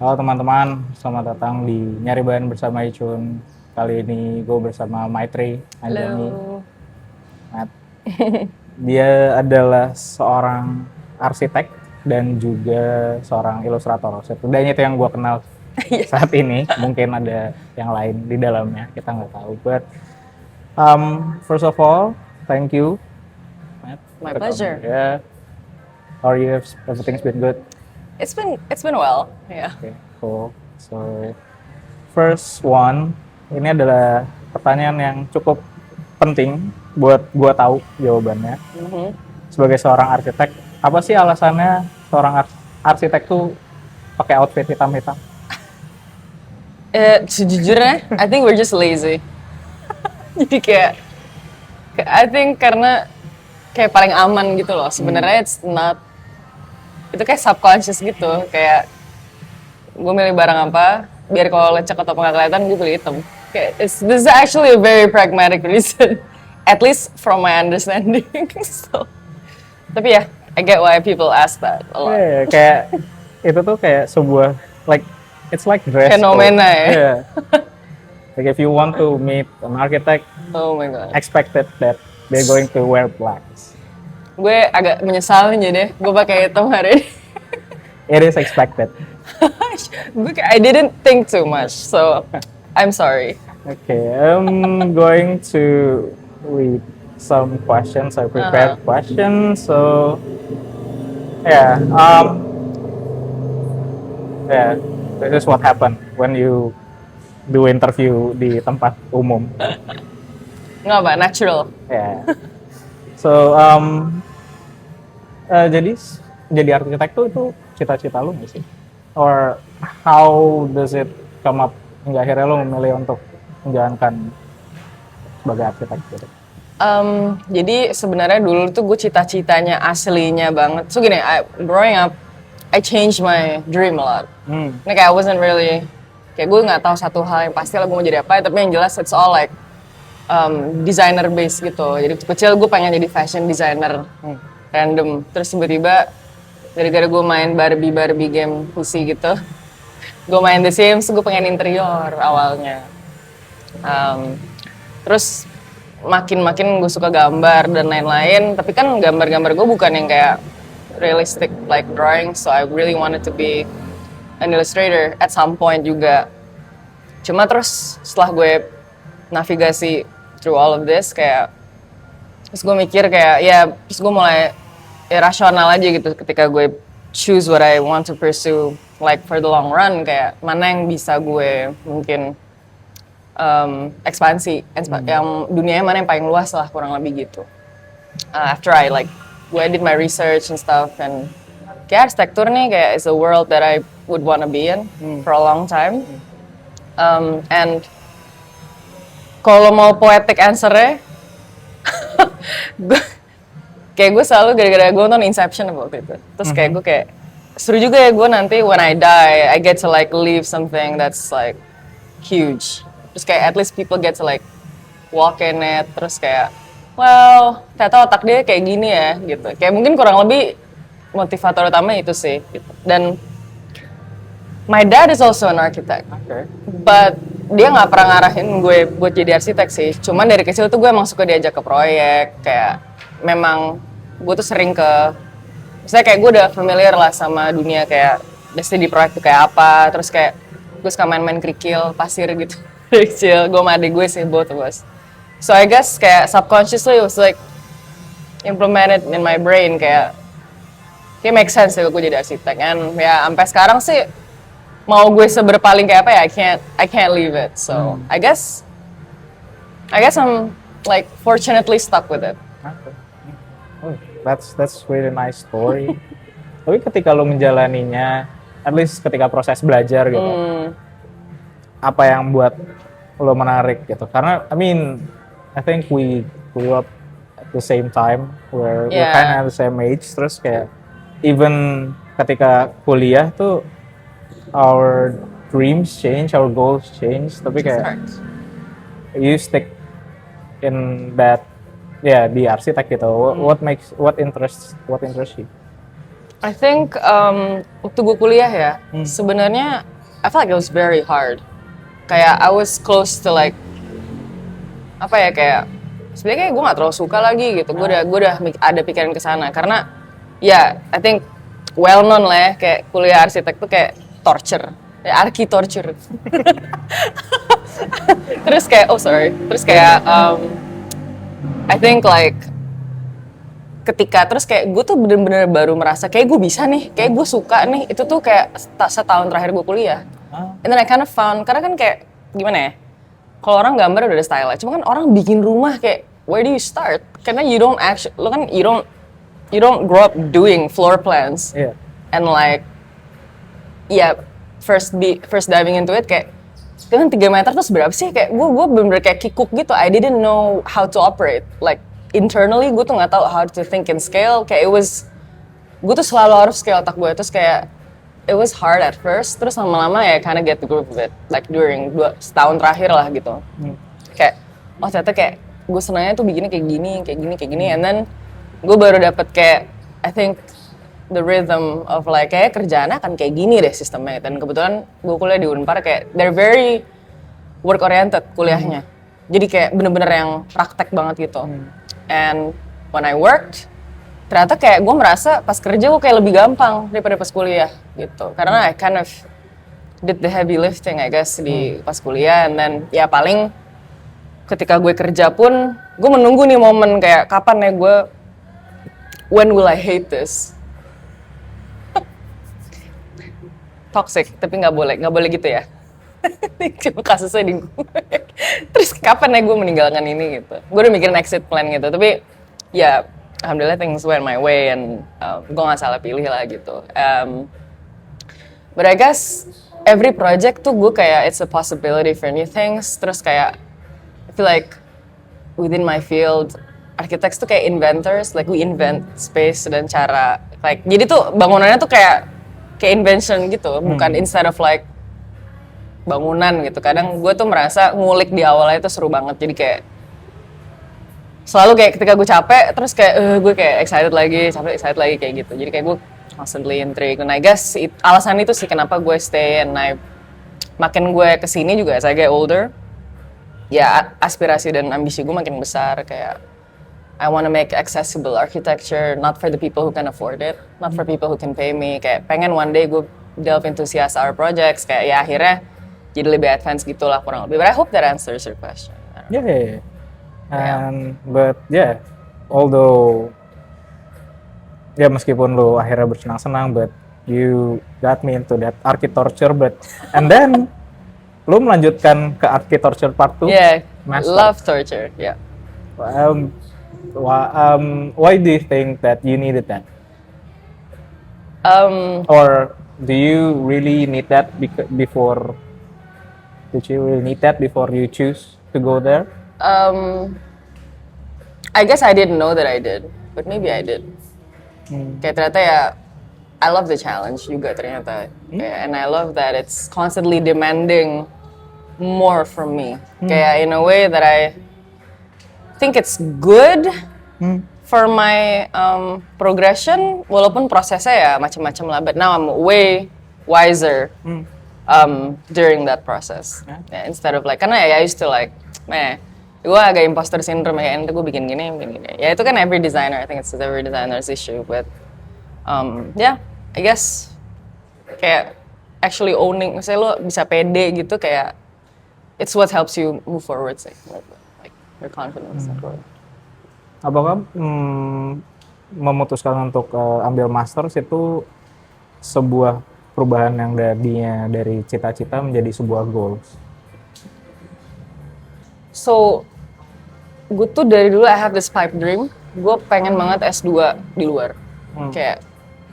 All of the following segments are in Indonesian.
Halo teman-teman, selamat datang di Nyari Bahan bersama Icun. Kali ini gue bersama Maitri Anjani. Halo. Matt. Dia adalah seorang arsitek dan juga seorang ilustrator. Setidaknya itu yang gue kenal saat ini. Mungkin ada yang lain di dalamnya, kita nggak tahu. But first of all, thank you, Matt. My pleasure. Yeah. How are you? Everything's been good. It's been well. Yeah. Okay, cool. So first one, ini adalah pertanyaan yang cukup penting buat gua tahu jawabannya. Sebagai seorang arsitek, apa sih alasannya seorang arsitek tuh pakai outfit hitam-hitam? Sejujurnya, I think we're just lazy. Jadi I think karena kayak paling aman gitu loh. Sebenarnya it's not. Itu kayak subconscious gitu. Kayak gue milih barang apa, biar kalau lecek atau nggak kelihatan gue pilih hitam. Kayak this is actually a very pragmatic reason. At least from my understanding. So, tapi ya, I get why people ask that a lot. Yeah, kayak itu tuh kayak sebuah it's like dress Fenomena code. ya. Yeah. Like if you want to meet an architect, Oh my god. expected that they're going to wear black. Gue agak menyesal jadi gue pakai hitam hari ini. It is expected. I didn't think too much, so I'm sorry. Okay, I'm going to read some questions. I prepared questions. So, yeah, this is what happened when you do interview di tempat umum. Nggak apa, natural. Yeah. So, jadi arsitek tuh itu cita-cita lu nggak sih? Or how does it come up hingga akhirnya lu memilih untuk menjalankan sebagai arsitek gitu? Jadi sebenarnya dulu tuh gue cita-citanya aslinya banget. So gini, growing up, I changed my dream a lot. Ini kayak I wasn't really, kayak gue nggak tahu satu hal yang pasti lah gue mau jadi apa. Tapi yang jelas it's all like designer based gitu. Jadi waktu kecil gue pengen jadi fashion designer, random. Terus tiba-tiba gara-gara gue main Barbie game PC gitu, gue main The Sims, gue pengen interior awalnya. Terus makin gue suka gambar dan lain-lain, tapi kan gambar-gambar gue bukan yang kayak realistic like drawing, so I really wanted to be an illustrator at some point juga. Cuma terus setelah gue navigasi through all of this, kayak terus gue mikir kayak terus gue mulai rasional aja gitu ketika gue choose what I want to pursue like for the long run, kayak mana yang bisa gue mungkin ekspansi, yang dunianya mana yang paling luas lah kurang lebih gitu. After gue did my research and stuff, and kayak arsitektur nih kayak is a world that I would wanna be in for a long time. And kalau mau poetic answer-nya, kayak gue selalu gara-gara gue nonton Inception waktu itu. Terus kayak gue kayak seru juga ya gue nanti when I die, I get to like leave something that's like huge. Terus kayak at least people get to like walk in it. Terus kayak, well, ternyata otak dia kayak gini ya gitu. Kayak mungkin kurang lebih motivator utama itu sih. Gitu. Dan my dad is also an architect, but dia nggak pernah ngarahin gue buat jadi arsitek sih. Cuman dari kecil tuh gue emang suka diajak ke proyek, kayak memang gue tuh sering misalnya kayak gue udah familiar lah sama dunia kayak di proyek tuh kayak apa, terus kayak gue suka main-main kerikil, pasir gitu dari kecil. Gue sama adik gue sih, both of us. So I guess kayak subconsciously it was like implemented in my brain, kayak make sense ya gue jadi arsitek. And ya sampai sekarang sih mau gue seberpaling kayak apa ya, I can't leave it. So I guess I'm like fortunately stuck with it. Okay. Oh, that's really nice story. Tapi ketika lo menjalaninya, at least ketika proses belajar gitu, apa yang buat lo menarik gitu? Karena I think we grew up at the same time, where we're kind of the same age. Terus kayak even ketika kuliah tuh our dreams change, our goals change. Tapi kayak you stick in that di arsitek gitu. What interests you? I think waktu gue kuliah ya, sebenarnya I feel like it was very hard. Kayak I was close to like apa ya kayak sebenarnya kayak gue nggak terlalu suka lagi gitu. Gue udah ada pikiran ke sana karena ya I think well known lah ya kayak kuliah arsitek tuh kayak torture, ya, arki torture. Terus kayak terus kayak I think like ketika terus kayak gue tuh bener-bener baru merasa kayak gue bisa nih, kayak gue suka nih, itu tuh kayak setahun terakhir gue kuliah. And then I kind of found, karena kan kayak gimana ya, kalau orang gambar udah ada style, cuma kan orang bikin rumah kayak where do you start? Karena you don't actually, lo kan you don't grow up doing floor plans. Yeah. And like first diving into it kayak kan 3 meter tuh berapa sih, kayak gue bener-bener kayak kikuk gitu. I didn't know how to operate like internally, gue tuh nggak tahu how to think in scale. Kayak gue tuh selalu harus scale otak gue, terus kayak it was hard at first, terus lama-lama ya kind of get the groove of it like during setahun terakhir lah gitu. Kayak oh ternyata kayak gue senangnya tuh bikinnya kayak gini, and then gue baru dapet kayak I think the rhythm of like kayak kerjaan akan kayak gini deh sistemnya. Dan kebetulan gue kuliah di Unpar kayak they're very work oriented kuliahnya, jadi kayak bener-bener yang praktek banget gitu. And when I worked, ternyata kayak gue merasa pas kerja gue kayak lebih gampang daripada pas kuliah gitu. Karena I kind of did the heavy lifting I guess di pas kuliah, and then ya paling ketika gue kerja pun gue menunggu nih momen kayak kapan ya gue, when will I hate this? Toxic, tapi nggak boleh gitu ya. Cuma kasusnya di gue. Terus kapan ya gue meninggalkan ini gitu. Gue udah mikirin exit plan gitu, tapi ya alhamdulillah things went my way, and gue nggak salah pilih lah gitu. But I guess every project tuh gue kayak it's a possibility for new things. Terus kayak I feel like within my field, architects tuh kayak inventors, like we invent space dan cara like, jadi tuh bangunannya tuh kayak invention gitu, bukan instead of like bangunan gitu. Kadang gue tuh merasa ngulik di awalnya itu seru banget, jadi kayak selalu kayak ketika gue capek terus kayak gue kayak excited lagi kayak gitu. Jadi kayak gue constantly intrigued, and I guess alasan itu sih kenapa gue stay, and makin gue kesini juga as I get older, ya aspirasi dan ambisi gue makin besar. Kayak I want to make accessible architecture, not for the people who can afford it, not for people who can pay me. Kayak pengen one day gue delve into CSR projects, kayak ya akhirnya jadi lebih advance gitulah kurang lebih. But I hope that answers your question. Yeah. But yeah, although ya meskipun lo akhirnya bersenang-senang, but you got me into that architecture, and then lo melanjutkan ke architecture part 2. Yeah, Master. love torture. Yeah. Why do you think that you needed that? Or do you really need that before? Did you really need that before you choose to go there? I guess I didn't know that I did, but maybe I did. Kayak ternyata ya, I love the challenge juga ternyata. And I love that it's constantly demanding more from me. Kayak in a way that I think it's good for my progression, walaupun prosesnya ya macam-macam lah. But now I'm way wiser during that process. Yeah, instead of like, karena ya I used to like, gue agak imposter syndrome ya, gue bikin gini. Ya itu kan every designer, I think it's every designer's issue. But yeah, I guess kayak actually owning, misalnya lo bisa pede gitu, kayak it's what helps you move forward sih, like your confidence and growth. Apakah memutuskan untuk ambil masters itu sebuah perubahan yang dari cita-cita menjadi sebuah goals? So, gue tuh dari dulu I have this pipe dream, gue pengen banget S2 di luar. Kayak,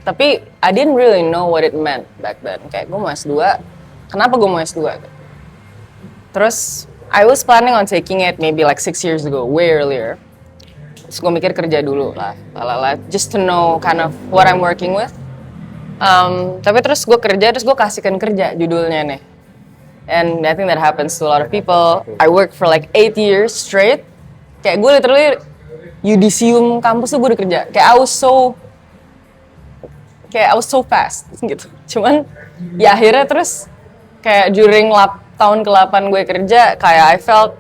tapi I didn't really know what it meant back then. Kayak gue mau S2, kenapa gue mau S2? Terus, I was planning on taking it maybe like 6 years ago, way earlier. Terus gue mikir kerja dulu lah, just to know kind of what I'm working with. Tapi terus gue kerja, terus gue kasihkan kerja judulnya nih. And I think that happens to a lot of people. I worked for like 8 years straight. Kayak gue literally Yudisium kampus tuh gue udah kerja. Kayak I was so kayak I was so fast gitu. Cuman ya akhirnya terus kayak during tahun ke-8 gue kerja kayak I felt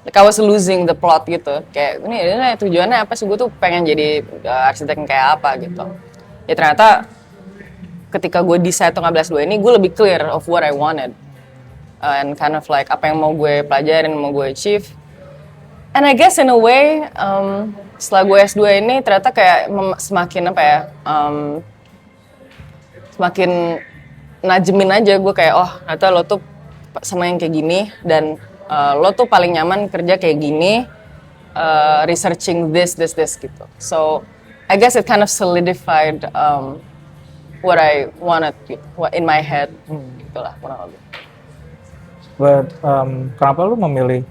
like I was losing the plot gitu. Kayak ini tujuannya apa sih, gue tuh pengen jadi arsitek yang kayak apa gitu. Ya ternyata ketika gue decide untuk ngambil S2 ini, gue lebih clear of what I wanted. And kind of like apa yang mau gue pelajarin, mau gue achieve. And I guess in a way, setelah gue S2 ini ternyata kayak semakin apa ya, semakin najemin aja gue kayak, oh ternyata lo tuh sama yang kayak gini, dan lo tuh paling nyaman kerja kayak gini, researching this gitu. So I guess it kind of solidified what I wanted what in my head, gitulah kurang lebih. But kenapa lu memilih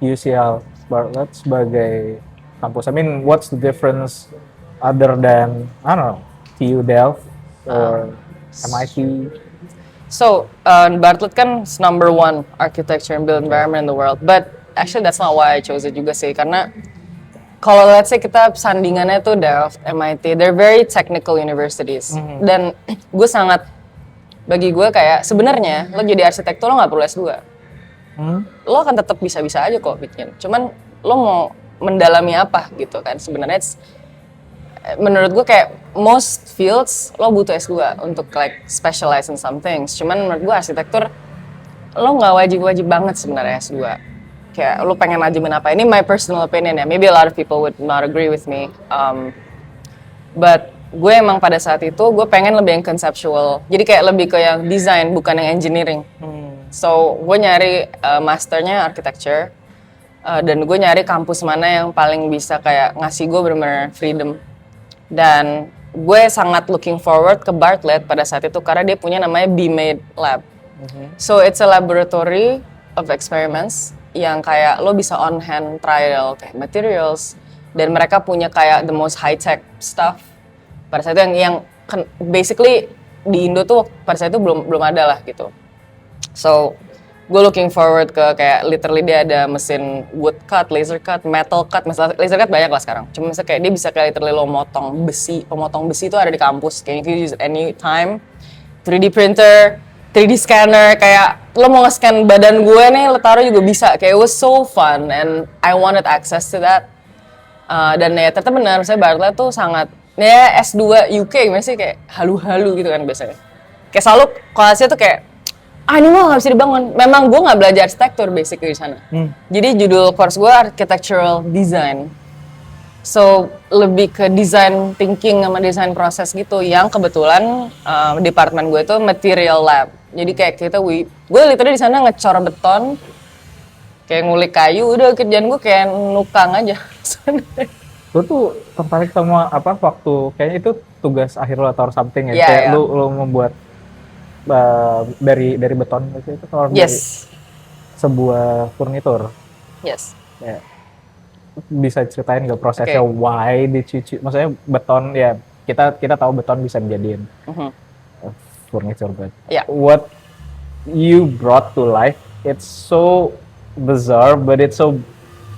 UCL Bartlett sebagai kampus? I mean, what's the difference other than I don't know TU Delft or MIT? So Bartlett kan #1 architecture and built environment in the world, but actually that's not why I chose it juga sih, karena kalau let's say kita sandingannya tuh Delft, MIT, they're very technical universities, dan gue sangat, bagi gue kayak sebenarnya lo jadi arsitektur lo nggak perlu S2, lo akan tetap bisa-bisa aja kok bikin, cuman lo mau mendalami apa gitu kan sebenarnya. Menurut gue kayak most fields lo butuh S2 untuk like specialize in some things, cuman menurut gue arsitektur lo nggak wajib banget sebenarnya S2. Kayak lo pengen najemin apa, ini my personal opinion ya, maybe a lot of people would not agree with me, but gue emang pada saat itu gue pengen lebih yang conceptual, jadi kayak lebih ke yang design bukan yang engineering. So gue nyari masternya architecture, dan gue nyari kampus mana yang paling bisa kayak ngasih gue bener-bener freedom. Dan gue sangat looking forward ke Bartlett pada saat itu karena dia punya namanya BMade Lab. So it's a laboratory of experiments yang kayak lo bisa on hand trial kayak materials, dan mereka punya kayak the most high tech stuff pada saat itu yang basically di Indo tuh pada saat itu belum ada lah gitu. So gue looking forward ke kayak literally dia ada mesin wood cut, laser cut, metal cut. Masalah laser cut banyak lah sekarang. Cuma misalnya kayak dia bisa kayak literally lo pemotong besi itu ada di kampus. Kayak you can use it anytime. 3D printer, 3D scanner, kayak lo mau nge-scan badan gue nih, lo taruh juga bisa. Kayak it was so fun and I wanted access to that. Dan ya ternyata benar, saya Bartlett tuh sangat, ya S2 UK gimana sih, kayak halu-halu gitu kan biasanya. Kayak selalu kelasnya tuh kayak, ini mah nggak bisa dibangun. Memang gue nggak belajar arsitektur basically di sana. Jadi judul course gue architectural design. So lebih ke design thinking sama design proses gitu. Yang kebetulan departemen gue itu material lab. Jadi kayak gue literally di sana ngecor beton, kayak ngulik kayu. Udah kerjaan gue kayak nukang aja. Lu tuh tertarik sama apa waktu kayaknya itu tugas akhir lo atau something ya? Yeah, kayak yeah. lu membuat dari beton gitu itu atau dari sebuah furnitur. Yes. Ya. Bisa ceritain nggak prosesnya? Why dicuci? Maksudnya beton ya kita tahu beton bisa dijadiin furniture, but what you brought to life, it's so bizarre, but it's so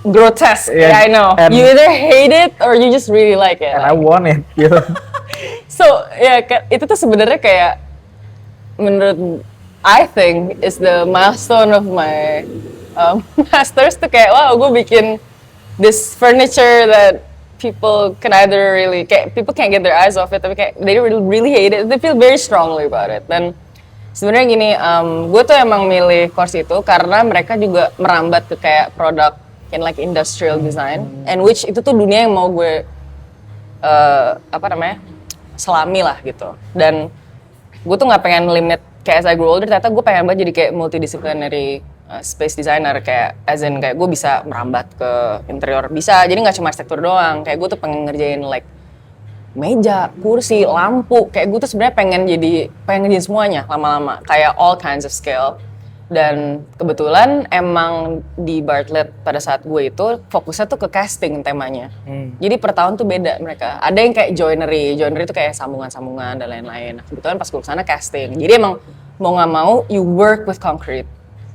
grotesque. Yeah, I know. You either hate it or you just really like it. And I want it, gitu. So itu tuh sebenarnya kayak menurut I think is the milestone of my masters tuh kayak wow, gue bikin this furniture that people can either really people can't get their eyes off it, tapi kayak they really hate it, they feel very strongly about it. Dan sebenarnya gini, gue tuh emang milih course itu karena mereka juga merambat ke kayak produk in like industrial design, and which itu tuh dunia yang mau gue selami lah gitu. Dan gue tuh nggak pengen limit kayak as I grow older, ternyata gue pengen banget jadi kayak multidisciplinary space designer, kayak as in kayak gue bisa merambat ke interior, bisa jadi nggak cuma arsitektur doang. Kayak gue tuh pengen ngerjain like meja, kursi, lampu, kayak gue tuh sebenarnya pengen ngerjain semuanya lama-lama, kayak all kinds of skill. Dan kebetulan emang di Bartlett pada saat gue itu fokusnya tuh ke casting temanya. Jadi per tahun tuh beda mereka. Ada yang kayak joinery itu kayak sambungan-sambungan dan lain-lain. Nah, kebetulan pas gue kesana casting. Jadi emang mau nggak mau you work with concrete.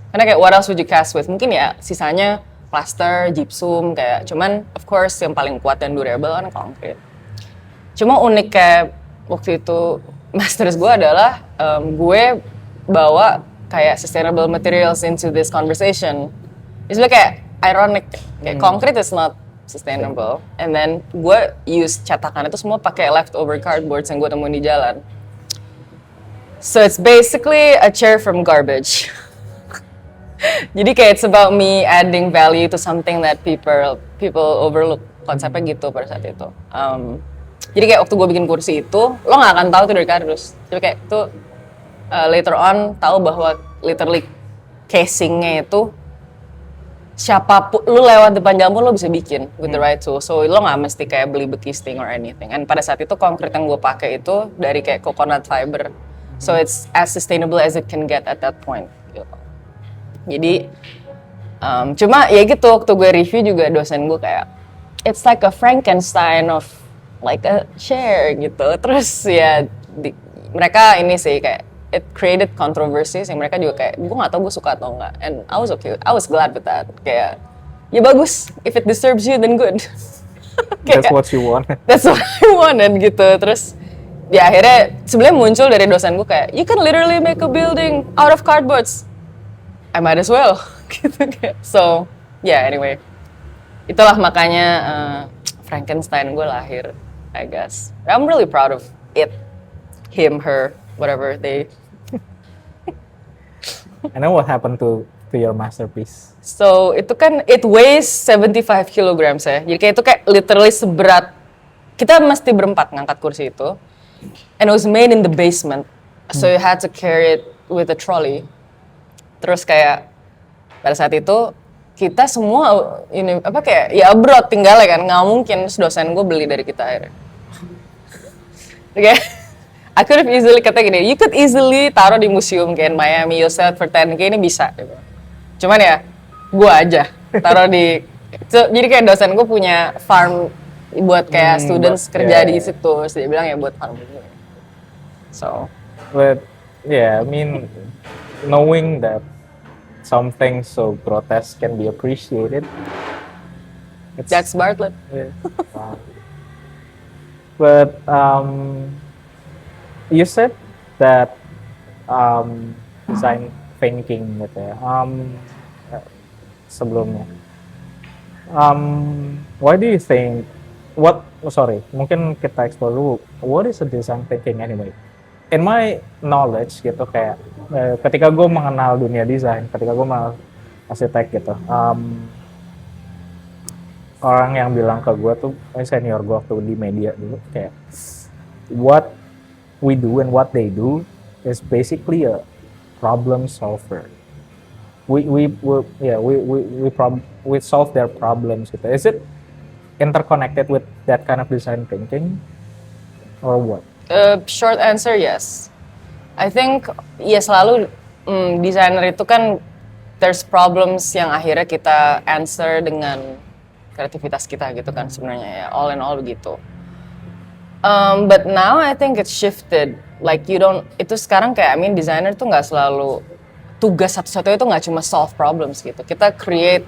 Karena kayak what else would you cast with? Mungkin ya sisanya plaster, gypsum kayak. Cuman of course yang paling kuat dan durable kan concrete. Cuma unik kayak waktu itu masters gue adalah gue bawa kayak sustainable materials into this conversation. It's like kayak ironic, kayak concrete is not sustainable. And then gue use cetakan itu semua pakai leftover cardboards yang gue temuin di jalan. So it's basically a chair from garbage. Jadi kayak it's about me adding value to something that people overlook. Konsepnya gitu pada saat itu. Jadi kayak waktu gue bikin kursi itu, lo nggak akan tahu tuh dari kardus. Jadi kayak tuh later on tahu bahwa literally casingnya itu siapapun lu lewat depan jamur lo bisa bikin with the right tool. So lo nggak mesti kayak beli bekisting or anything. And pada saat itu konkret yang gue pakai itu dari kayak coconut fiber. So it's as sustainable as it can get at that point. Gitu. Jadi cuma ya gitu waktu gue review juga dosen gue kayak it's like a Frankenstein of like a chair gitu. Terus ya mereka ini sih kayak it created controversies yang mereka juga kayak gue nggak tahu gue suka atau enggak. And I was okay, I was glad with that. Kayak ya bagus, if it disturbs you then good. That's what you want. That's what I wanted gitu. Terus ya akhirnya sebenarnya muncul dari dosen gue kayak you can literally make a building out of cardboards. I might as well gitu kayak. So yeah, anyway. Itulah makanya Frankenstein gue lahir, I guess. I'm really proud of it. Him, her, whatever they. And then what happened to your masterpiece? So itu kan it weighs 75 kilograms ya. Jadi kayak itu kayak literally seberat kita mesti berempat ngangkat kursi itu. And it was made in the basement. So you had to carry it with a trolley. Terus kayak pada saat itu kita semua ini apa kayak ya abroad tinggalnya kan nggak mungkin. Terus dosen gue beli dari kita akhirnya. Oke. I could have easily kata gini, you could easily taruh di museum kayak Miami, you sell it for 10K ini bisa. Gitu. Cuman ya, gue aja taruh di. Jadi kayak dosen gue punya farm buat kayak students kerja di situ, terus dia bilang ya buat farm ini. So. But yeah, I mean, knowing that something so grotesque can be appreciated. That's Bartlett. Yeah. Wow. But you said that design thinking gitu ya. Sebelumnya. Why do you think mungkin kita explore dulu. What is a design thinking anyway? In my knowledge gitu kayak ketika gue mengenal dunia desain, ketika gue mengenal arsitek gitu, orang yang bilang ke gue tuh senior gue waktu di media dulu kayak what we do and what they do is basically a problem solver. We solve their problems gitu. Is it interconnected with that kind of design thinking or what? Short answer, yes. I think ya selalu desainer itu kan there's problems yang akhirnya kita answer dengan kreativitas kita gitu kan sebenarnya ya all in all begitu. But now I think it's shifted. Like itu sekarang kayak designer tuh nggak selalu tugas satu-satunya itu nggak cuma solve problems gitu. Kita create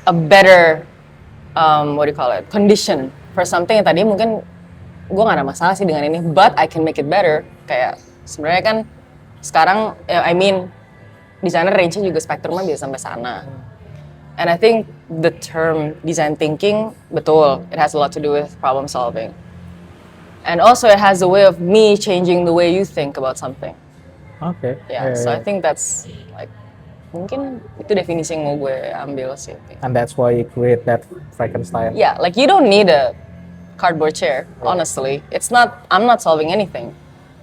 a better condition for something yang tadi mungkin gue gak ada masalah sih dengan ini, but I can make it better. Kayak sebenarnya kan sekarang, designer range-nya juga spektrumnya bisa sampai sana. And I think the term design thinking, betul, it has a lot to do with problem solving. And also it has a way of me changing the way you think about something. Okay. Yeah, so I think that's like, mungkin itu definisi yang mau gue ambil sih. And that's why you create that Frankenstein. Yeah, like you don't need a cardboard chair, honestly. I'm not solving anything.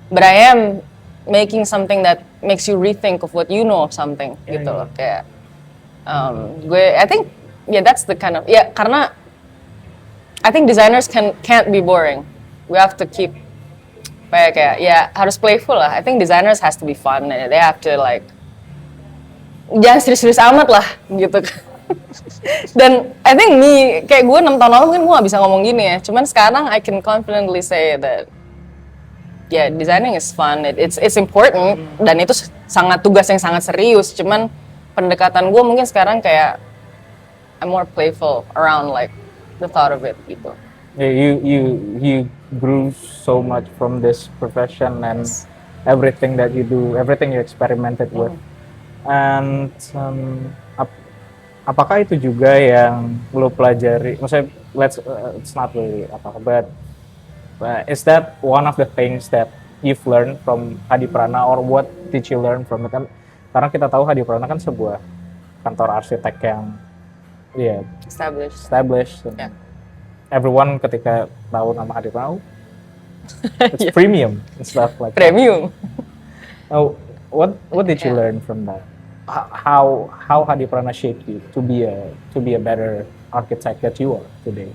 But I am making something that makes you rethink of what you know of something, gitu loh. Kayak, I think, that's the kind of, karena I think designers can't be boring. We have to keep, harus playful lah. I think designers has to be fun. They have to like, jangan serius-serius amat lah, gitu kan. Dan I think kayak gue 6 tahun lalu mungkin gue gak bisa ngomong gini ya. Cuman sekarang I can confidently say that designing is fun, it's important, dan itu tugas yang sangat serius. Cuman pendekatan gue mungkin sekarang kayak I'm more playful around like the thought of it gitu. You grew so much from this profession and everything that you do, everything you experimented with. And apakah itu juga yang lo pelajari? Maksudnya, it's not really but is that one of the things that you've learned from Hadiprana, or what did you learn from it? Karena kita tahu Hadiprana kan sebuah kantor arsitek yang established. Yeah. Everyone ketika tahu nama Hadiprana, it's premium and stuff like Premium. that. Oh, what did you learn from that? How Hadiprana shaped you to be a better architect that you are today?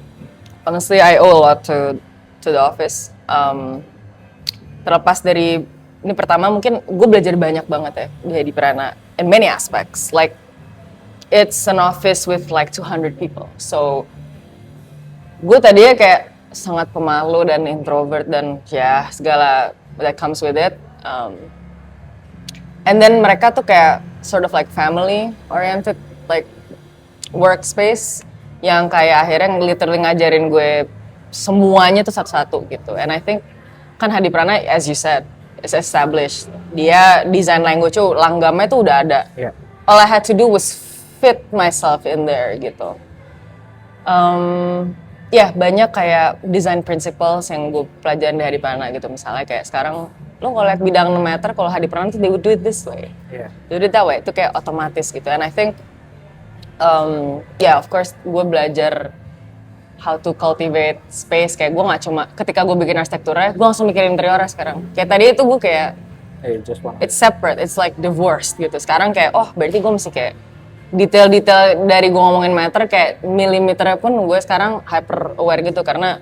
Honestly, I owe a lot to the office. Terlepas dari ini, pertama mungkin gue belajar banyak banget ya di Hadiprana in many aspects. Like it's an office with like 200 people. So gue tadinya kayak sangat pemalu dan introvert dan ya segala that comes with it. And then mereka tuh kayak sort of like family oriented like workspace yang kayak akhirnya literally ngajarin gue semuanya tuh satu-satu gitu. And I think kan Hadiprana, as you said, is established. Dia design language tuh langgamnya tuh udah ada. Yeah. All I had to do was fit myself in there gitu. Banyak kayak design principles yang gue pelajarin di Hadiprana gitu. Misalnya kayak sekarang lo kalau lihat bidang 6 meter, kalau Hadiprana tuh they would do it this way. Yeah. They would do it that way. Itu kayak otomatis gitu. And I think, of course gue belajar how to cultivate space. Kayak gue nggak cuma ketika gue bikin arsitekturnya, gue langsung mikirin interiornya sekarang. Kayak tadi itu gue kayak it's separate, it's like divorced gitu. Sekarang kayak berarti gue mesti kayak detail-detail dari gue ngomongin meter kayak milimeternya pun gue sekarang hyper aware gitu karena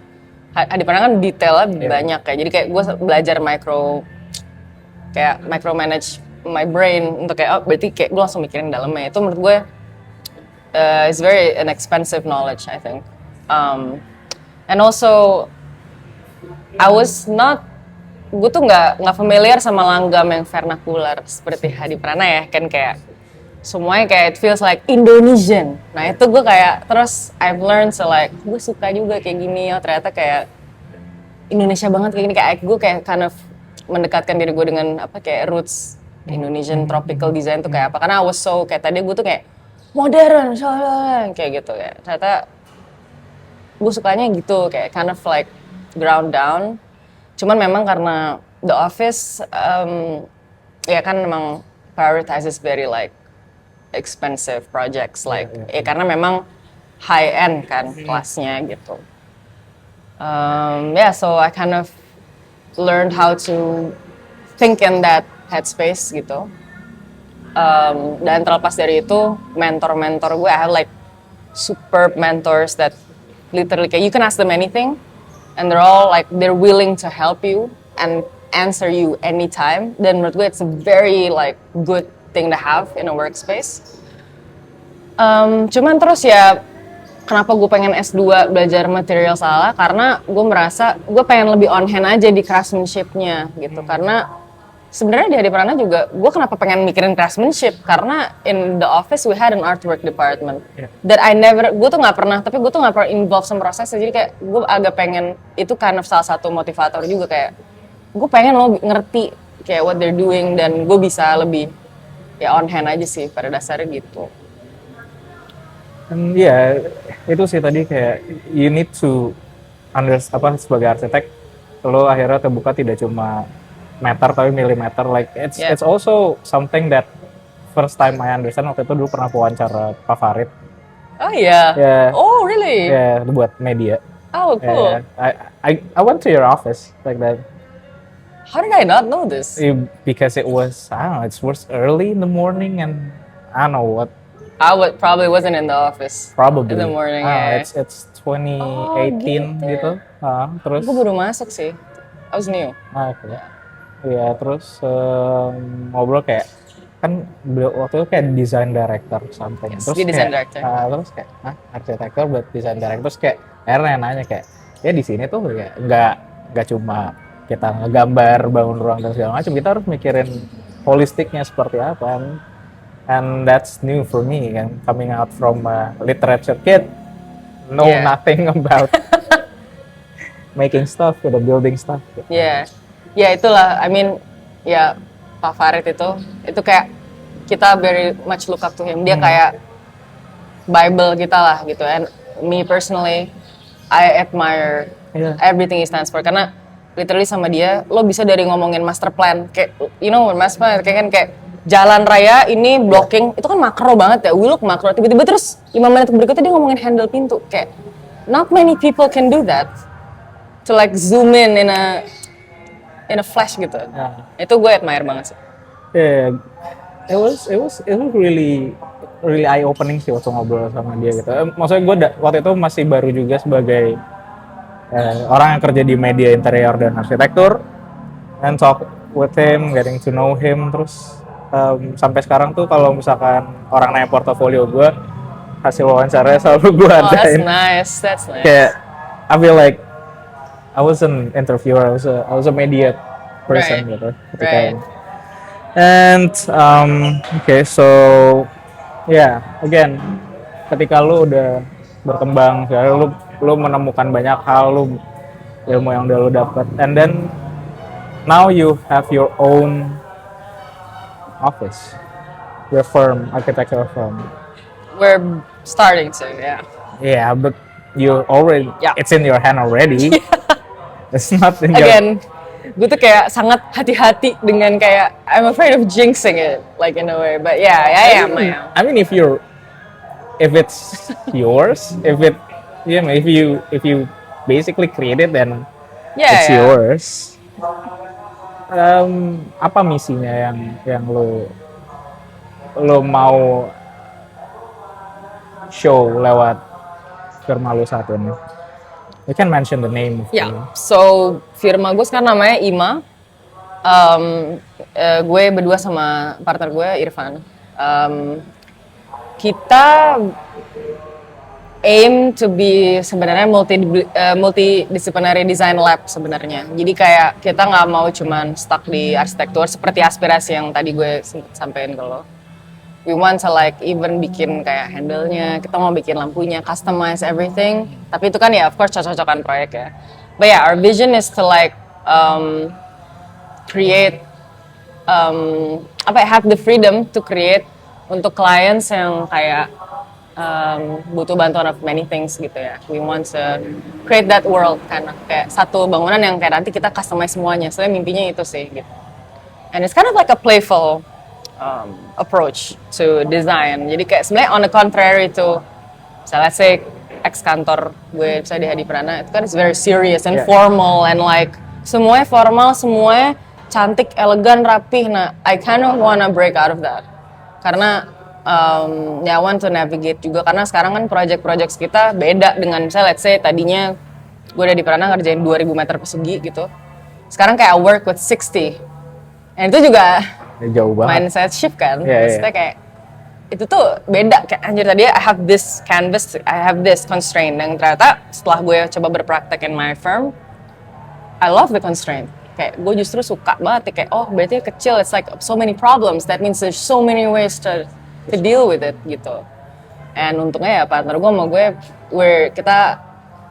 Hadiprana kan detailnya banyak kayak. Jadi kayak gue belajar micro manage my brain untuk kayak berarti kayak gue langsung mikirin dalamnya. Itu menurut gue it's very inexpensive knowledge, I think. And also gue tuh nggak familiar sama langgam yang vernakular seperti Hadiprana ya, kan kayak semuanya kayak it feels like Indonesian. Nah itu gue kayak terus I've learned like gue suka juga kayak gini, ternyata kayak Indonesia banget kayak gini, kayak gue kayak kind of mendekatkan diri gue dengan kayak roots Indonesian tropical design tuh kayak apa, karena I was so kayak tadi gue tuh kayak modern kayak gitu ya, ternyata gue sukanya gitu kayak kind of like ground down. Cuman memang karena the office kan memang prioritizes very like expensive projects like karena memang high end kan kelasnya gitu. So I kind of learned how to think in that headspace gitu. Dan terlepas dari itu mentor-mentor gue, I have like superb mentors that literally kayak you can ask them anything and they're willing to help you and answer you anytime. Dan menurut gue it's a very like good thing to have in a workspace. Cuman terus ya kenapa gue pengen S2 belajar material salah, karena gue merasa gue pengen lebih on hand aja di craftsmanship-nya gitu. Karena sebenarnya di Hadiprana juga gue kenapa pengen mikirin craftsmanship, karena in the office we had an artwork department that gue tuh nggak pernah involve sama prosesnya. Jadi kayak gue agak pengen, itu kind of salah satu motivator juga, kayak gue pengen lo ngerti kayak what they're doing dan gue bisa lebih ya on hand aja sih pada dasarnya gitu. Itu sih tadi kayak you need to sebagai arsitek lo akhirnya terbuka tidak cuma meter tapi milimeter, like it's also something that first time I understand. Waktu itu dulu pernah wawancara Pak Farid. Oh iya. Yeah. Oh really? Yeah, buat media. Oh cool. I went to your office like that. How did I not know this? Because it was, I don't know, it was early in the morning and I don't know what. I probably wasn't in the office. Probably. In the morning. It's 2018 gitu. Terus. Gue baru masuk sih. I was new. Okay. Iya, terus ngobrol kayak kan waktu itu kayak design director something. Yes, terus dia design director. Terus kayak arsitektur buat design director, terus kayak akhirnya nanya kayak ya di sini tuh kayak nggak cuma kita ngegambar bangun ruang dan segala macam, kita harus mikirin holistiknya seperti apa. And that's new for me kan, coming out from a literature kid, nothing about making stuff, gitu, building stuff. Gitu. Ya itulah, I mean, ya Pak Farid itu kayak kita very much look up to him. Dia kayak Bible kita lah gitu. And me personally, I admire everything he stands for. Karena literally sama dia, lo bisa dari ngomongin master plan, kayak you know master plan kayak jalan raya ini blocking, itu kan makro banget ya. We look makro, tiba-tiba terus 5 menit berikutnya dia ngomongin handle pintu. Kayak not many people can do that. To like zoom in a flash gitu. Itu gue admire banget sih. Yeah, it was really eye opening sih waktu ngobrol sama dia gitu. Maksudnya gue waktu itu masih baru juga sebagai orang yang kerja di media interior dan arsitektur, and talk with him, getting to know him, terus sampai sekarang tuh kalau misalkan orang nanya portofolio gue, hasil wawancaranya selalu gue adain. That's nice. Kayak I feel like I was an interviewer, I was a media person gitu. Right. And okay, so again, ketika lu udah berkembang, lu menemukan banyak hal, ilmu yang udah lu dapat, and then now you have your own office, your firm, architectural firm. We're starting to, yeah. Yeah, but you already, it's in your hand already. It's not in Again, gue tuh kayak sangat hati-hati dengan kayak I'm afraid of jinxing it, like in a way. But yeah, I am. I mean, if it's yours, if you basically create it, then it's yours. Apa misinya yang lo mau show lewat firma lo saat ini? You can mention the name. So firma gue sekarang namanya IMA. Gue berdua sama partner gue Irfan. Kita aim to be sebenarnya multidisciplinary design lab sebenarnya. Jadi kayak kita nggak mau cuman stuck di arsitektur seperti aspirasi yang tadi gue sampaikan ke lo. We want to like even bikin kayak handle-nya, kita mau bikin lampunya, customize everything. Tapi itu kan ya of course cocok-cocokan proyek ya. But yeah, our vision is to like create have the freedom to create untuk clients yang kayak butuh bantuan of many things gitu ya. We want to create that world kind of kayak satu bangunan yang kayak nanti kita customize semuanya. Soalnya mimpinya itu sih gitu. And it's kind of like a playful approach to design. Jadi kayak sebenarnya on the contrary to, so let's say ex kantor gue bisa di Hadi Prana, itu kan it's very serious and formal and like semuanya formal, semuanya cantik, elegan, rapih. Nah, I kind of wanna break out of that. Karena I want to navigate juga karena sekarang kan project kita beda dengan misalnya let's say tadinya gue udah di Prana ngerjain 2000 meter persegi gitu. Sekarang kayak I work with 60. And itu juga jauh banget. Mindset shift kan, maksudnya kayak itu tuh beda kayak anjir tadi I have this canvas, I have this constraint dan ternyata setelah gue coba berpraktek in my firm, I love the constraint. Kayak gue justru suka banget kayak oh berarti kecil, it's like so many problems, that means there's so many ways to deal with it gitu. And untungnya ya partner gue sama gue, kita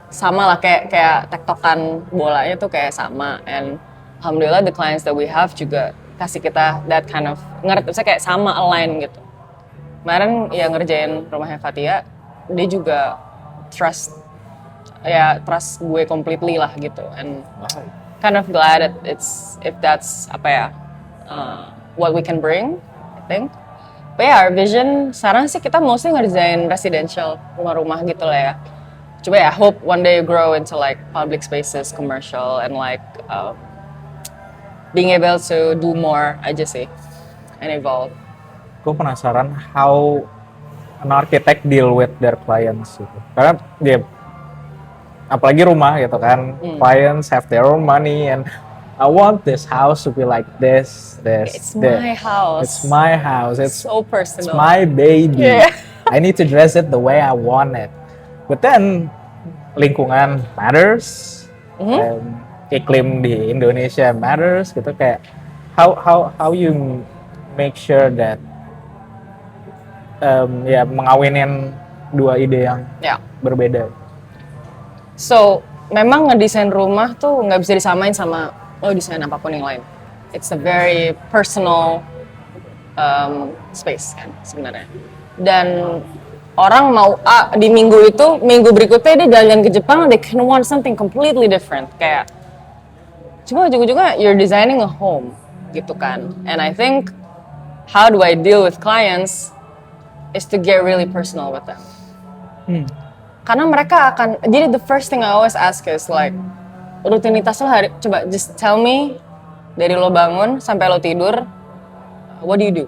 sama lah kayak tektokan bolanya tuh kayak sama, and alhamdulillah the clients that we have juga kasih kita that kind of ngerti, saya kayak sama align gitu. Kemarin ya ngerjain rumahnya Fatia, dia juga trust gue completely lah gitu, and kind of glad that if that's what we can bring, I think. But yeah, our vision sekarang sih kita mostly ngerjain residential, rumah-rumah gitu lah ya. Coba ya, hope one day grow into like public spaces, commercial, and like being able to do more aja sih and evolve. Gue penasaran how an architect deal with their clients gitu. Karena dia apalagi rumah gitu kan, clients have their own money and I want this house to be like this. It's my house. It's my house. It's so personal. It's my baby. Yeah. I need to dress it the way I want it. But then lingkungan matters. Iklim di Indonesia matters gitu, kayak how you make sure that mengawinin dua ide yang berbeda. So memang ngedesain rumah tuh nggak bisa disamain sama lo desain apapun yang lain. It's a very personal space kan sebenarnya. Dan orang mau A di minggu itu, minggu berikutnya dia jalan ke Jepang, they can want something completely different. Kayak cuma ujung-ujungnya you're designing a home gitu kan. And I think how do I deal with clients is to get really personal with them. Karena mereka akan, jadi the first thing I always ask is like, rutinitas lo hari, coba just tell me dari lo bangun sampai lo tidur, what do you do?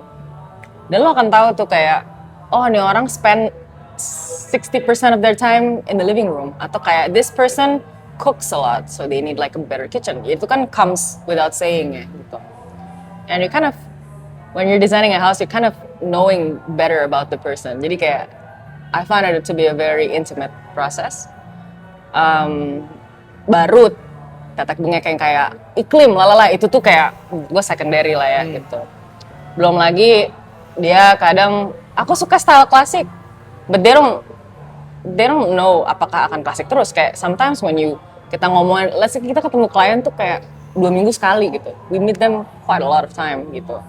Dan lo akan tahu tuh kayak, oh ini orang spend 60% of their time in the living room. Atau kayak this person cooks a lot, so they need like a better kitchen. Itu kan comes without saying ya gitu. And you kind of, when you're designing a house, you're kind of knowing better about the person. Jadi kayak, I find it to be a very intimate process. Baru tetek bengek yang kayak iklim, lalala, itu tuh kayak gue secondary lah ya gitu. Belum lagi dia kadang, aku suka style klasik, but they don't know apakah akan klasik terus. Kayak sometimes when kita ngomongin, let's say kita ketemu klien tuh kayak 2 minggu sekali gitu. We meet them quite a lot of time gitu.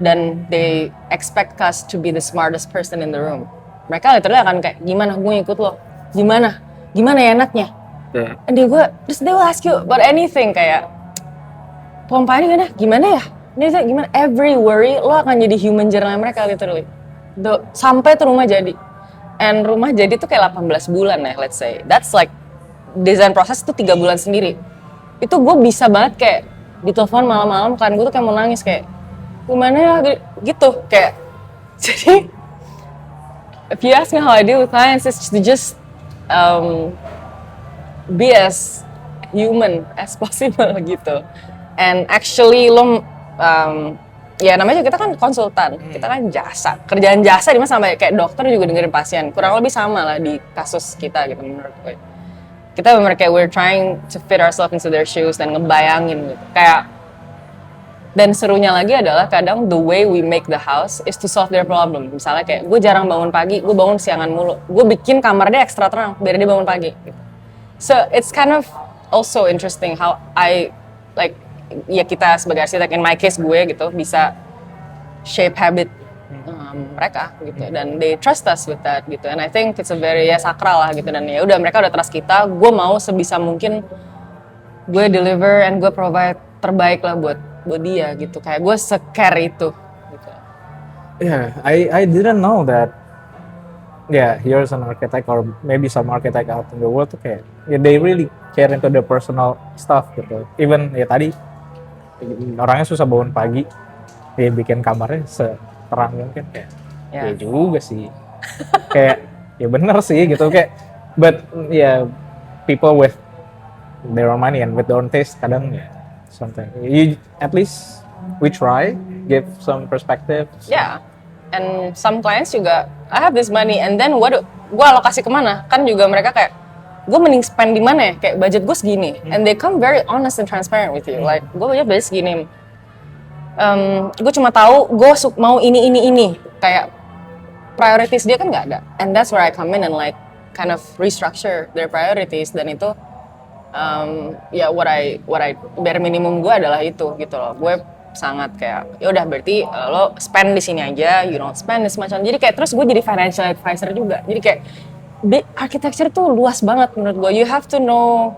Dan they expect us to be the smartest person in the room. Mereka literally akan kayak, gimana gue ikut lo? Gimana ya enaknya? And they will ask you about anything kayak, pompanya gimana ya? Ini gimana? Every worry, lo akan jadi human journal mereka literally. Sampai tuh rumah jadi. And rumah jadi tuh kayak 18 bulan ya, let's say. That's like, design proses tuh 3 bulan sendiri. Itu gue bisa banget kayak, ditelepon malam-malam kan, gue tuh kayak mau nangis kayak, gimana ya? Gitu, kayak, jadi, if you ask me how I deal with clients, it's to just be as human as possible gitu. And actually ya namanya juga kita kan konsultan, kita kan jasa. Kerjaan jasa di mana sama kayak dokter juga dengerin pasien. Kurang lebih sama lah di kasus kita gitu menurut gue. Kita bener kayak we're trying to fit ourselves into their shoes dan ngebayangin gitu. Kayak, dan serunya lagi adalah kadang the way we make the house is to solve their problem. Misalnya kayak gue jarang bangun pagi, gue bangun siangan mulu. Gue bikin kamar dia ekstra terang biar dia bangun pagi. Gitu. So it's kind of also interesting how I like, ya kita sebagai arsitek, in my case gue gitu bisa shape habit mereka gitu. Dan they trust us with that gitu. And I think it's a very sakral lah gitu. Dan ya udah mereka udah trust kita. Gue mau sebisa mungkin gue deliver and gue provide terbaik lah buat dia gitu, kayak gue se-care itu gitu. Yeah, I didn't know that. Yeah, here's an architect or maybe some architect out in the world tuh kayak, yeah, they really care into the personal stuff gitu. Even ya tadi orangnya susah bangun pagi, dia bikin kamarnya seterang mungkin kayak, ya juga sih. Kayak ya bener sih gitu kayak, but yeah, people with their own money and with their own taste kadang ya something. At least we try, give some perspective. Yeah, and some clients juga, I have this money, and then gue alokasi kemana? Kan juga mereka kayak, gue mending spend di mana ya? Kayak budget gue segini, and they come very honest and transparent with you. Like, gue budget segini. Gue cuma tahu gue mau ini. Kayak priorities dia kan nggak ada, and that's where I come in and like kind of restructure their priorities. Dan itu ya what I bare minimum gue adalah itu gitu loh. Gue sangat kayak ya udah berarti lo spend di sini aja, you don't spend this much. Jadi kayak terus gue jadi financial advisor juga. Jadi kayak architecture tuh luas banget menurut gue. You have to know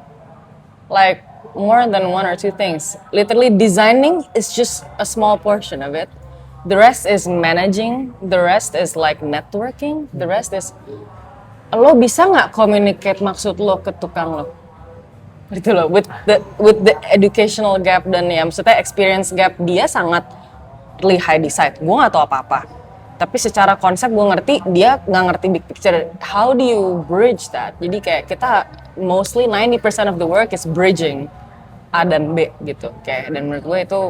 like more than 1 or 2 things. Literally designing is just a small portion of it. The rest is managing, the rest is like networking, the rest is lo bisa nggak communicate maksud lo ke tukang lo. Gitu loh, with the educational gap dan ya maksudnya experience gap, dia sangat really high di side. Gue nggak tahu apa-apa, tapi secara konsep gue ngerti, dia nggak ngerti big picture. How do you bridge that? Jadi kayak kita mostly 90% of the work is bridging A dan B gitu. Kayak, dan menurut gue itu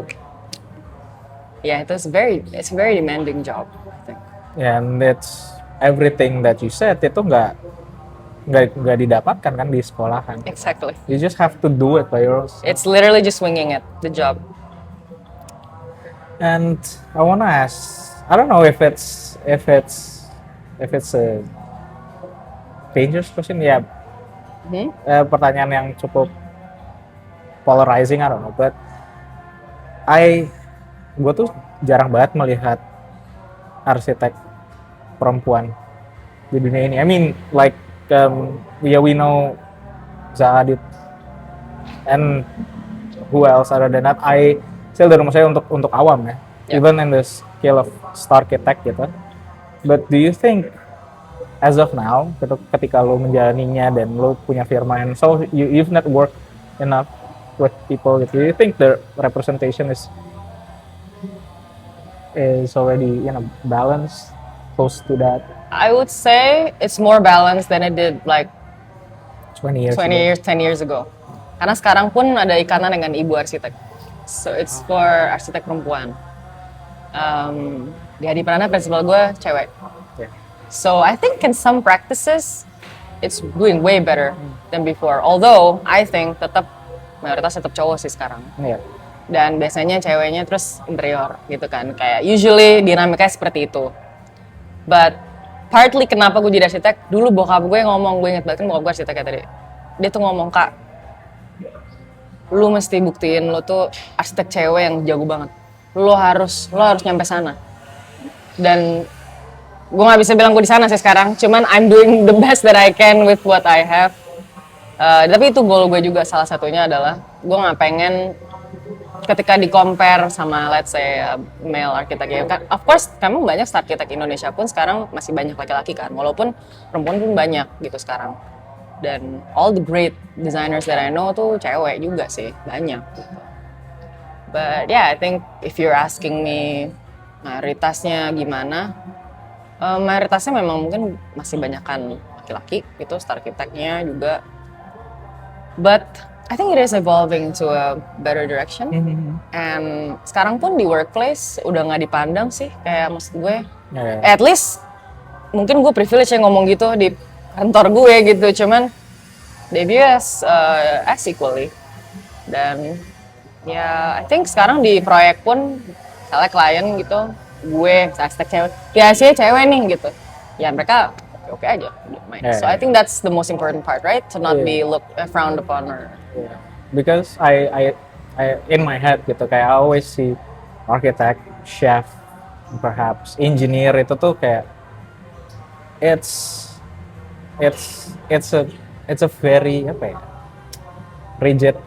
ya it's very demanding job, I think. Yeah, and it's everything that you said itu nggak didapatkan kan di sekolahan. Exactly. You just have to do it by yourself. It's literally just winging it, the job. And I wanna ask, I don't know if it's a dangerous question. Yeah, Pertanyaan yang cukup polarizing, I don't know, but gue tuh jarang banget melihat arsitek perempuan di dunia ini. I mean, like, yeah, we know Zaha Hadid, and who else other than that? Still dari rumah saya untuk awam ya, even in the scale of star architect gitu. But do you think as of now, ketika lo menjalaninya dan lo punya firma, and so you've networked enough with people gitu, do you think the representation is already balanced, close to that? I would say it's more balanced than it did like 20 years 10 years ago. Karena sekarang pun ada ikatan dengan ibu arsitek. So it's for arsitek perempuan. Di Hadi Pranana prinsipal gue cewek. Yeah. So I think in some practices it's doing way better than before. Although I think mayoritas tetap cowok sih sekarang. Yeah. Dan biasanya ceweknya terus interior gitu kan. Kayak usually dinamikanya seperti itu. But partly kenapa gue jadi arsitek, dulu bokap gue ngomong, gue inget banget kan bokap gue arsitek ya tadi. Dia tuh ngomong, Kak, lu mesti buktiin lu tuh arsitek cewek yang jago banget. Lu harus nyampe sana. Dan gue nggak bisa bilang gue di sana sih sekarang, cuman I'm doing the best that I can with what I have. Tapi itu goal gue juga, salah satunya adalah gue nggak pengen ketika di-compare sama let's say male architect ya kan, of course kamu banyak star architect Indonesia pun sekarang masih banyak laki-laki kan, walaupun perempuan pun banyak gitu sekarang. Dan all the great designers that I know tuh cewek juga sih, banyak gitu. But yeah, I think if you're asking me mayoritasnya gimana, mayoritasnya memang mungkin masih banyakan laki-laki gitu, star architect-nya juga. But I think it is evolving to a better direction. And sekarang pun di workplace udah nggak dipandang sih, kayak maksud gue, at least mungkin gue privilege yang ngomong gitu di kantor gue gitu, cuman they view as equally. Dan ya, I think sekarang di proyek pun, misalnya klien gitu, gue arsitek cewek, biasanya cewek nih gitu, ya mereka oke aja main. So I think that's the most important part, right? To not be frowned upon or. Yeah. Because I in my head gitu, kayak I always see architect, chef, perhaps engineer itu tuh kayak it's a very apa ya, rigid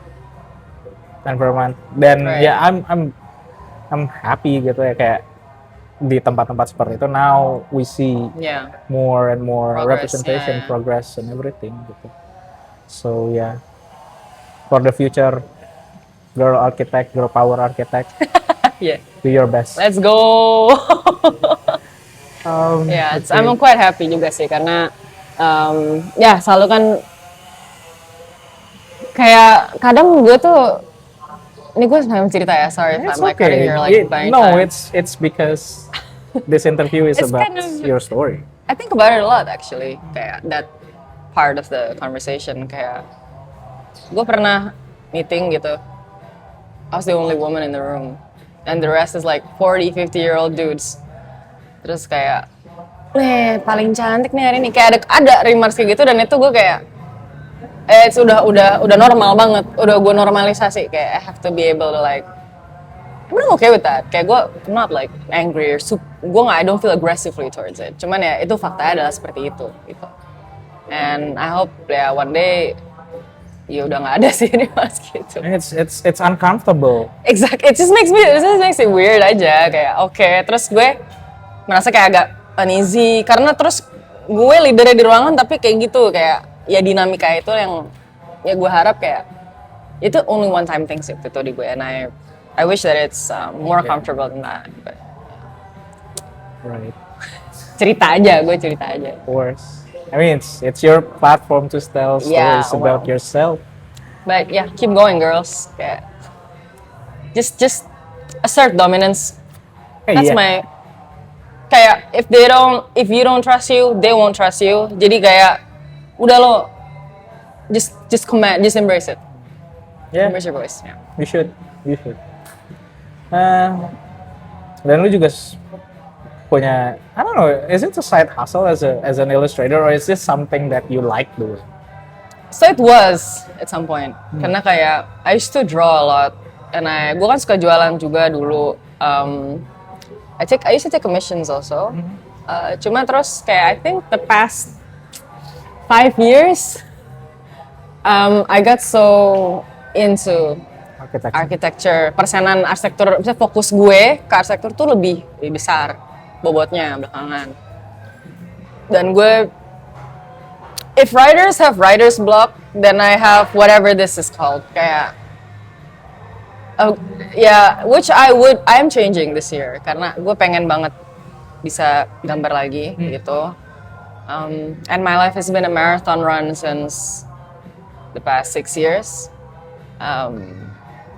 environment. Dan ya I'm happy gitu ya, kayak di tempat-tempat seperti itu now we see more and more representation, progress and everything gitu. So yeah, for the future, girl architect, girl power architect, do your best. Let's go. I'm quite happy juga sih karena selalu kan kayak kadang gue tuh, ini gue sampai cerita ya, sorry if I'm like cutting your like buying time. It's because this interview is about your story. I think about it a lot actually, kayak that part of the conversation, kayak gue pernah meeting gitu, I was the only woman in the room and the rest is like 40-50-year-old dudes. Terus kayak, paling cantik nih hari ini, kayak ada remarks kayak gitu, dan itu gue kayak udah normal banget, udah gue normalisasi, kayak I have to be able to like, I'm okay with that, kayak gue not like angry or I don't feel aggressively towards it, cuman ya itu faktanya adalah seperti itu gitu. And I hope one day ya udah nggak ada sih ini mas gitu. It's uncomfortable. Exactly, it just makes it weird aja, kayak terus gue merasa kayak agak uneasy karena terus gue leadernya di ruangan tapi kayak gitu, kayak ya dinamika itu yang ya gue harap kayak itu only one time thing sih itu di gue, and I wish that it's more comfortable than that. But, right. cerita aja. Of course. I mean, it's your platform to tell stories about yourself. But yeah, keep going, girls. Kayak, just assert dominance. That's my. Kayak if you don't trust you, they won't trust you. Jadi kayak udah lo just command, just embrace it. Yeah. Embrace your voice. Yeah. You should. Dan lu juga punya, I don't know, is it a side hustle as an illustrator or is this something that you like doing? So it was at some point. Karena kayak I used to draw a lot, and gue kan suka jualan juga dulu. I used to take commissions also. Cuma terus kayak I think the past 5 years, I got so into architecture, persenan arsitektur. Misalnya fokus gue ke arsitektur tuh lebih besar bobotnya belakangan. Dan gue, if writers have writer's block, then I have whatever this is called. Kayak, which I'm changing this year. Karena gue pengen banget bisa gambar lagi gitu. And my life has been a marathon run since the past 6 years.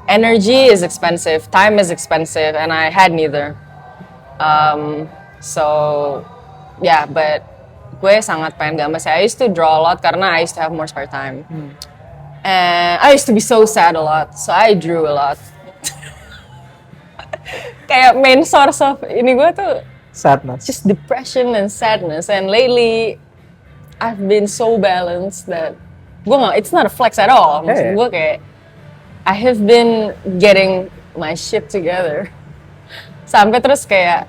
Energy is expensive, time is expensive, and I had neither. So, yeah, but gue sangat pengen gambar. I used to draw a lot karena I used to have more spare time. And I used to be so sad a lot, so I drew a lot. Kayak main source of ini gue tuh sadness, just depression and sadness. And lately, I've been so balanced that it's not a flex at all. Maksud gue kayak I have been getting my shit together. Sampai terus kayak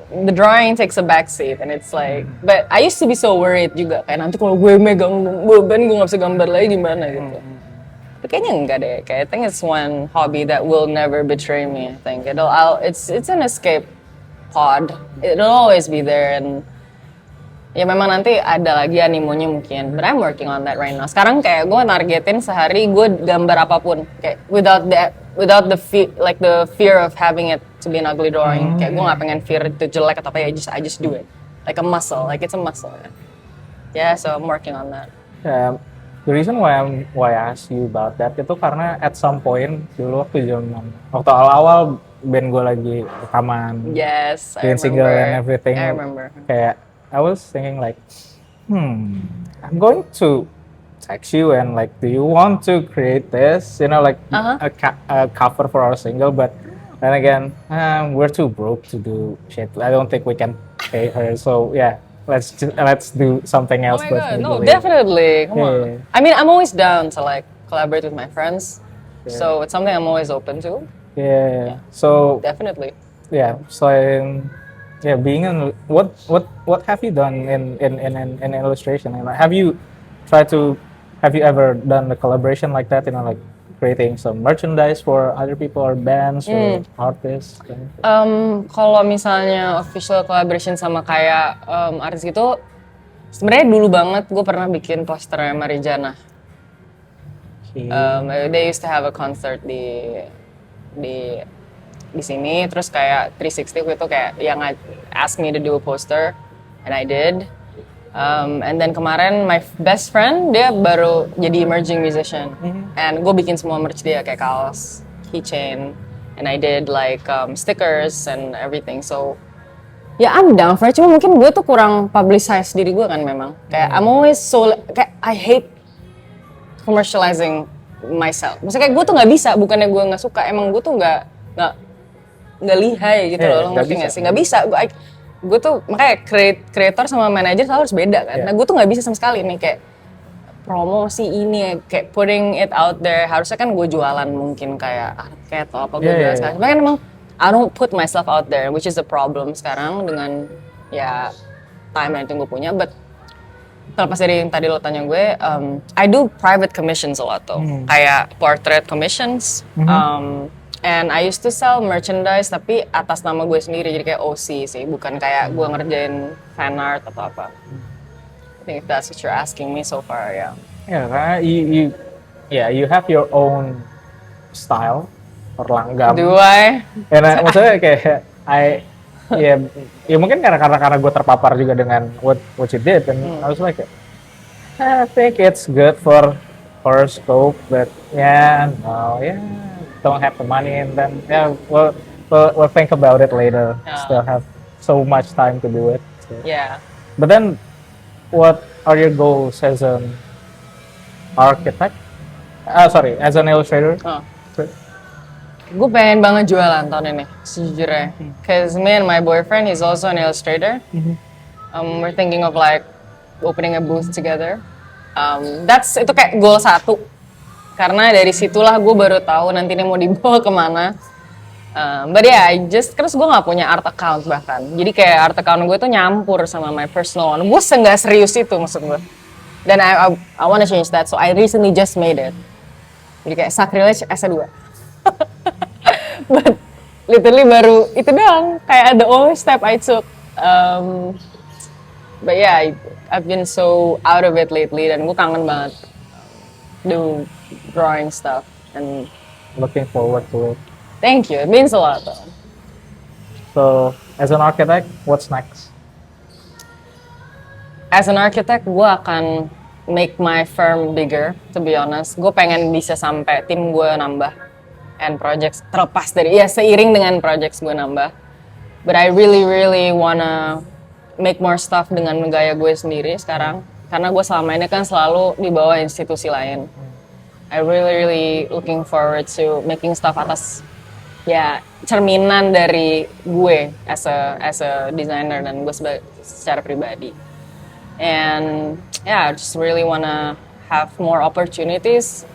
the drawing takes a backseat, and it's like, but I used to be so worried juga, kayak nanti kalau gue megang beban gue nggak bisa gambar lagi gimana gitu. Tapi kayaknya enggak deh, kayak I think it's one hobby that will never betray me. I think it's an escape pod. It'll always be there, and ya memang nanti ada lagi animonya mungkin. But I'm working on that right now. Sekarang kayak gue targetin sehari gue gambar apapun, kayak without the fear of having it to be an ugly drawing. Kayak gue nggak pengen fear itu jelek atau apa ya. I just do it like a muscle, like it's a muscle. Yeah, so I'm working on that. Yeah, the reason why I asked you about that itu karena at some point dulu waktu awal-awal band gue lagi rekaman, yes, bikin single and everything. I remember. Kayak I was thinking like, I'm going to text you and like, do you want to create this? You know, like a cover for our single, but then again, we're too broke to do shit. I don't think we can pay her. So yeah, let's do something else. Oh my god, no, definitely. Come on. I mean, I'm always down to like collaborate with my friends. Yeah. So it's something I'm always open to. Yeah. So definitely. Yeah. So being in what have you done in illustration? Have you ever done a collaboration like that? You know, like creating some merchandise for other people or bands or artists? Kalau misalnya official collaboration sama kayak artis gitu, sebenarnya dulu banget gue pernah bikin poster Marijana. They used to have a concert di sini, terus kayak 360 itu kayak yang asked me to do a poster, and I did. And then kemarin my best friend dia baru jadi emerging musician, and gue bikin semua merch dia kayak kaos, keychain, and I did like stickers and everything. So ya I'm down for it. Cuma mungkin gue tuh kurang publicize diri gue kan memang. Kayak I'm always kayak I hate commercializing myself. Maksudnya kayak gue tuh nggak bisa, bukannya gue nggak suka, emang gue tuh nggak lihai gitu loh, ngerti nggak sih? Nggak bisa, gue tuh makanya creator sama manager selalu harus beda kan. Nah gue tuh nggak bisa sama sekali nih kayak promosi ini, kayak putting it out there. Harusnya kan gue jualan mungkin kayak arket atau apa gue jualan sekarang. Tapi kan emang I don't put myself out there, which is the problem sekarang dengan ya time yang gue punya. But terlepas dari yang tadi lo tanya gue, I do private commissions a lot tuh, kayak portrait commissions. And I used to sell merchandise tapi atas nama gue sendiri, jadi kayak OC sih, bukan kayak gue ngerjain fan art atau apa. I think if that's what you're asking me so far, yeah. Yeah, karena you have your own style, perlanggam. Do I? Karena maksudnya kayak ya mungkin karena gue terpapar juga dengan what you did, and I was like, I think it's good for horoscope, but don't have the money, and then we'll think about it later. Still have so much time to do it. So. Yeah. But then, what are your goals as an architect? As an illustrator. Gue pengen banget jualan tahun ini, sejujurnya. Cause me and my boyfriend, he's also an illustrator. We're thinking of like opening a booth together. Itu kayak goal 1. Karena dari situlah gue baru tahu nantinya mau dibawa kemana. But yeah, terus gue nggak punya art account bahkan. Jadi kayak art account gue tuh nyampur sama my personal one. Gue nggak serius itu maksud gue. Dan I wanna change that, so I recently just made it. Jadi kayak sacrilege S2. But literally baru itu doang. Kayak the only step I took. But yeah, I've been so out of it lately dan gue kangen banget do drawing stuff and Looking forward to it. thank you, it means a lot though. So, as an architect, what's next? As an architect, gue akan make my firm bigger, to be honest. Gue pengen bisa sampai tim gue nambah and projects terlepas dari, ya seiring dengan projects gue nambah. But I really wanna make more stuff dengan gaya gue sendiri sekarang. Karena gue selama ini kan selalu di bawah institusi lain. I really looking forward to making stuff atas ya cerminan dari gue as a designer dan gue secara pribadi. And yeah, I just really wanna have more opportunities.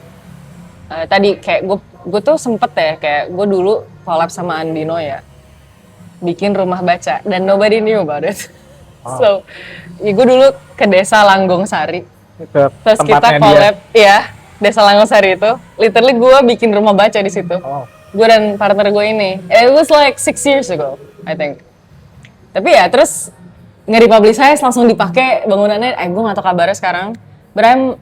Tadi kayak gue tuh sempet ya kayak gue dulu collab sama Andino ya, bikin rumah baca dan nobody knew about it. So, ya gue dulu ke desa Langgong Sari. Ke Terus kita tempatnya collab, ya desa Langgong Sari itu. Literally gue bikin rumah baca di situ. Oh. Gue dan partner gue ini. It was like 6 years ago, I think. Tapi ya terus nge-republicize langsung dipakai bangunannya. Gue nggak tahu kabarnya sekarang. But I'm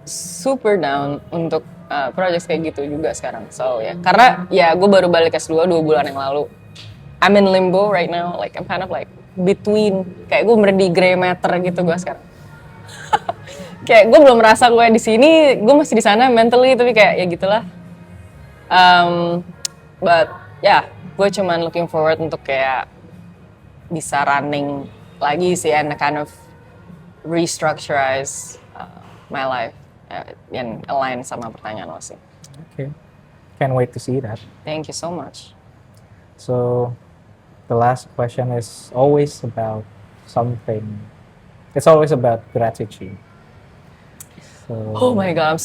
super down untuk project kayak gitu juga sekarang. So ya, karena ya gue baru balik S2 2 bulan yang lalu. I'm in limbo right now. Like I'm kind of like between, kayak gue di gray matter gitu gue sekarang. Kayak gue belum merasa gue di sini, gue masih di sana mentally, tapi kayak ya gitulah. But yeah, gue cuman looking forward untuk kayak bisa running lagi sih and kind of restructurize my life and align sama pertanyaan lo sih. Okay. Can't wait to see that. Thank you so much. So, the last question is always about something. It's always about gratitude. So, Oh my god,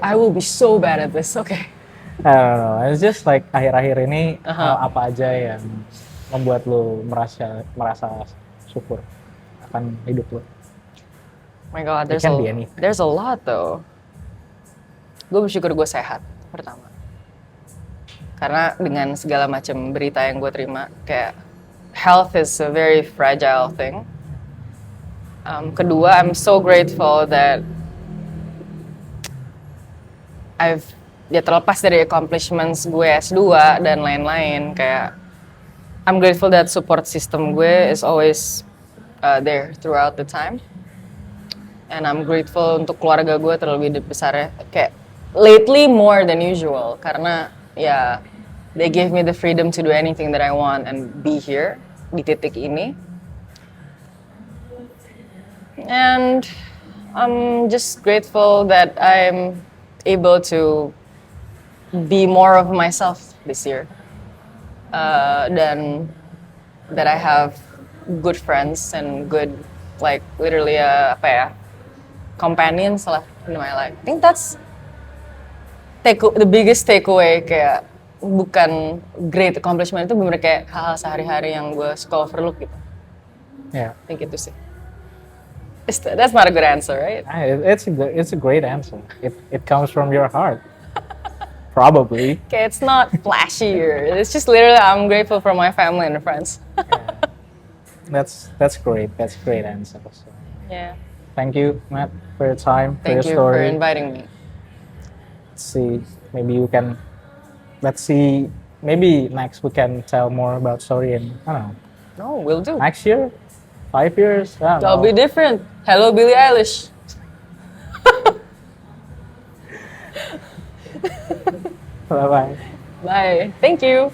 I will be so bad at this. Okay. I don't know. It's just like akhir-akhir ini apa aja yang membuat lo merasa syukur akan hidup lo. Oh my god, It can be anything. there's a lot though. Gue bersyukur gue sehat pertama. Karena dengan segala macam berita yang gue terima, kayak health is a very fragile thing. Kedua, I'm so grateful that terlepas dari accomplishments gue S2 dan lain-lain, kayak I'm grateful that support system gue is always there throughout the time. And I'm grateful untuk keluarga gue terlebih besarnya, kayak lately more than usual, karena ya they gave me the freedom to do anything that I want and be here di titik ini. And I'm just grateful that I'm able to be more of myself this year. Dan that I have good friends and good, like literally companions lah in my life. I think that's the biggest takeaway, kayak bukan great accomplishment, itu bener kayak hal-hal sehari-hari yang gue suka overlook gitu. Yeah. I think itu sih. That's not a good answer, right? It's a great answer. It comes from your heart. Probably. Okay, it's not flashy it's just literally I'm grateful for my family and friends. That's great. That's a great answer. So, Yeah. thank you, Matt, for your time, for Thank your you story. for inviting me. Let's see. Let's see. Maybe next we can tell more about story and I don't know. No, we'll do. Next year, 5 years. I don't That'll know. be different. Hello, Billie Eilish. Bye bye. Bye. Thank you.